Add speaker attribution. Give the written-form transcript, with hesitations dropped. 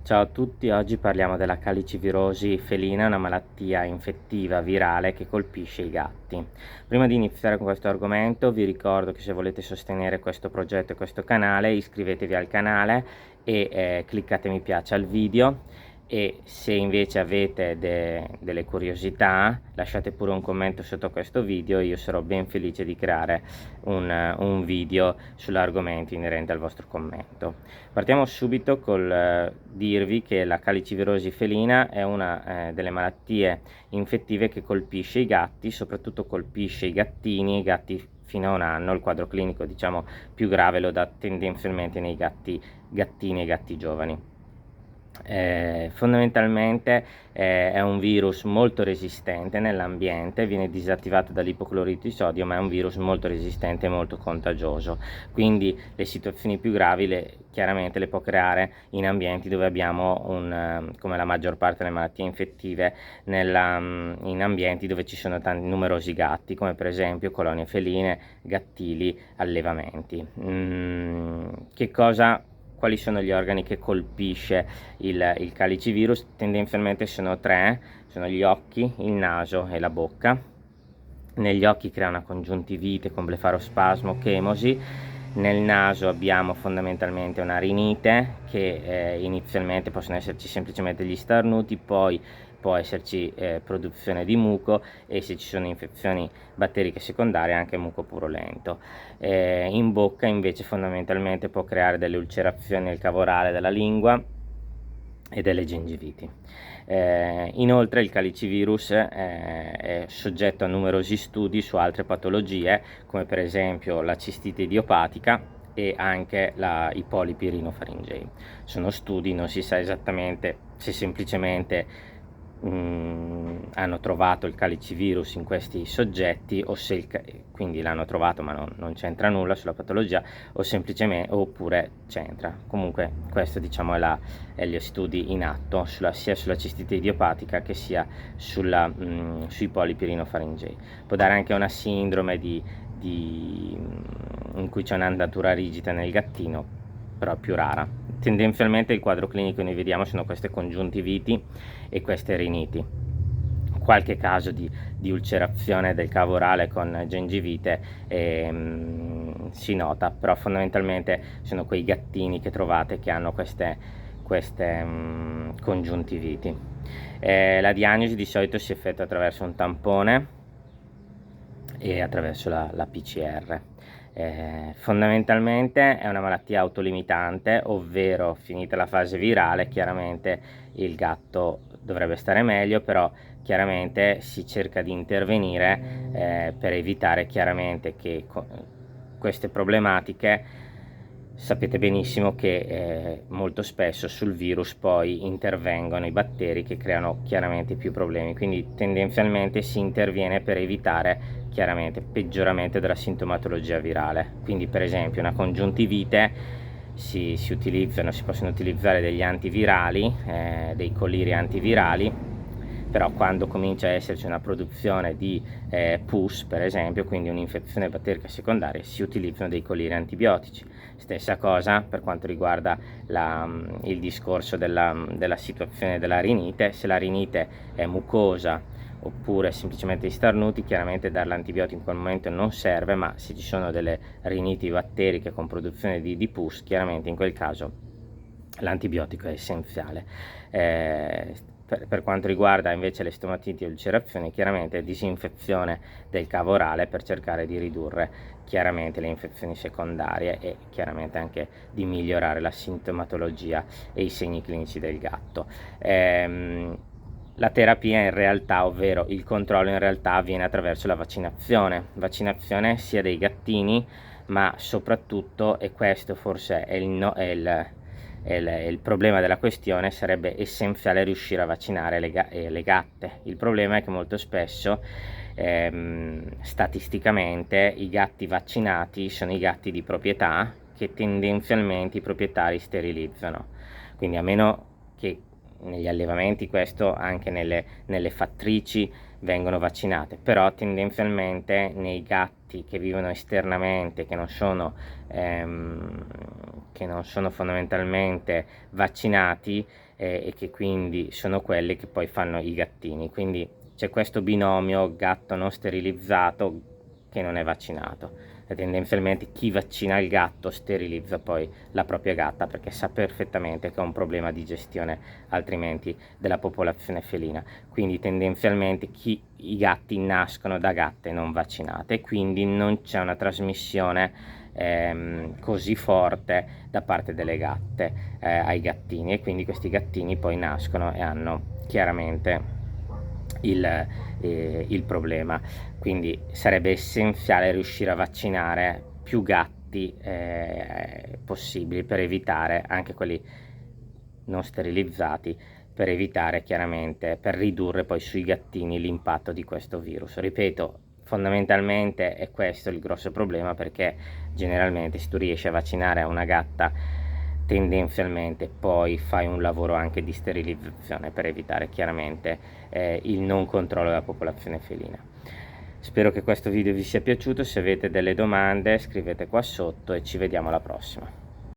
Speaker 1: Ciao a tutti, oggi parliamo della calicivirosi felina, una malattia infettiva virale che colpisce i gatti. Prima di iniziare con questo argomento vi ricordo che se volete sostenere questo progetto e questo canale iscrivetevi al canale e cliccate mi piace al video, e se invece avete delle curiosità lasciate pure un commento sotto questo video, io sarò ben felice di creare un video sull'argomento inerente al vostro commento. Partiamo subito col dirvi che la calicivirosi felina è una delle malattie infettive che colpisce i gatti, soprattutto colpisce i gattini, i gatti fino a 1 anno. Il quadro clinico diciamo più grave lo dà tendenzialmente nei gattini e gatti giovani. Fondamentalmente è un virus molto resistente nell'ambiente, viene disattivato dall'ipoclorito di sodio, ma è un virus molto resistente e molto contagioso, quindi le situazioni più gravi chiaramente le può creare in ambienti dove abbiamo come la maggior parte delle malattie infettive, in ambienti dove ci sono tanti numerosi gatti, come per esempio colonie feline, gattili, allevamenti. Quali sono gli organi che colpisce il calicivirus? Tendenzialmente sono 3, sono gli occhi, il naso e la bocca. Negli occhi crea una congiuntivite con blefarospasmo, chemosi. Nel naso abbiamo fondamentalmente una rinite, che inizialmente possono esserci semplicemente gli starnuti, poi può esserci produzione di muco, e se ci sono infezioni batteriche secondarie anche muco purulento. In bocca invece fondamentalmente può creare delle ulcerazioni al cavo orale della lingua e delle gengiviti. Inoltre il calicivirus è soggetto a numerosi studi su altre patologie, come per esempio la cistite idiopatica e anche i polipi rinofaringei. Sono studi, non si sa esattamente se semplicemente hanno trovato il calicivirus in questi soggetti, o se quindi l'hanno trovato ma non c'entra nulla sulla patologia, o semplicemente, oppure c'entra. Comunque questo diciamo è gli studi in atto sia sulla cistite idiopatica che sia sui polipi rinofaringei. Può dare anche una sindrome in cui c'è un'andatura rigida nel gattino, però più rara. Tendenzialmente il quadro clinico che noi vediamo sono queste congiuntiviti e queste riniti. Qualche caso di ulcerazione del cavo orale con gengivite si nota, però fondamentalmente sono quei gattini che trovate che hanno queste congiuntiviti. La diagnosi di solito si effettua attraverso un tampone e attraverso la PCR. Fondamentalmente è una malattia autolimitante, ovvero finita la fase virale chiaramente il gatto dovrebbe stare meglio, però chiaramente si cerca di intervenire per evitare chiaramente che queste problematiche. Sapete benissimo che molto spesso sul virus poi intervengono i batteri che creano chiaramente più problemi, quindi tendenzialmente si interviene per evitare chiaramente peggioramento della sintomatologia virale. Quindi per esempio una congiuntivite si possono utilizzare degli antivirali, dei coliri antivirali, però quando comincia a esserci una produzione di pus per esempio, quindi un'infezione batterica secondaria, si utilizzano dei coliri antibiotici. Stessa cosa per quanto riguarda il discorso della situazione della rinite. Se la rinite è mucosa oppure semplicemente di starnuti, chiaramente dare l'antibiotico in quel momento non serve, ma se ci sono delle riniti batteriche con produzione di pus, chiaramente in quel caso l'antibiotico è essenziale. Per quanto riguarda invece le stomatiti e ulcerazioni, chiaramente disinfezione del cavo orale per cercare di ridurre chiaramente le infezioni secondarie e chiaramente anche di migliorare la sintomatologia e i segni clinici del gatto. La terapia in realtà, ovvero il controllo in realtà, avviene attraverso la vaccinazione sia dei gattini, ma soprattutto, e questo forse è il problema della questione, sarebbe essenziale riuscire a vaccinare le gatte. Il problema è che molto spesso statisticamente i gatti vaccinati sono i gatti di proprietà che tendenzialmente i proprietari sterilizzano, quindi a meno che negli allevamenti, questo anche nelle fattrici vengono vaccinate, però tendenzialmente nei gatti che vivono esternamente, che non sono fondamentalmente vaccinati, e che quindi sono quelli che poi fanno i gattini, quindi c'è questo binomio gatto non sterilizzato che non è vaccinato. E tendenzialmente chi vaccina il gatto sterilizza poi la propria gatta, perché sa perfettamente che è un problema di gestione altrimenti della popolazione felina. Quindi tendenzialmente i gatti nascono da gatte non vaccinate, quindi non c'è una trasmissione così forte da parte delle gatte ai gattini, e quindi questi gattini poi nascono e hanno chiaramente il problema. Quindi sarebbe essenziale riuscire a vaccinare più gatti possibili, per evitare, anche quelli non sterilizzati, per evitare chiaramente, per ridurre poi sui gattini l'impatto di questo virus. Ripeto, fondamentalmente è questo il grosso problema, perché generalmente se tu riesci a vaccinare a una gatta, tendenzialmente poi fai un lavoro anche di sterilizzazione per evitare chiaramente il non controllo della popolazione felina. Spero che questo video vi sia piaciuto. Se avete delle domande scrivete qua sotto e ci vediamo alla prossima.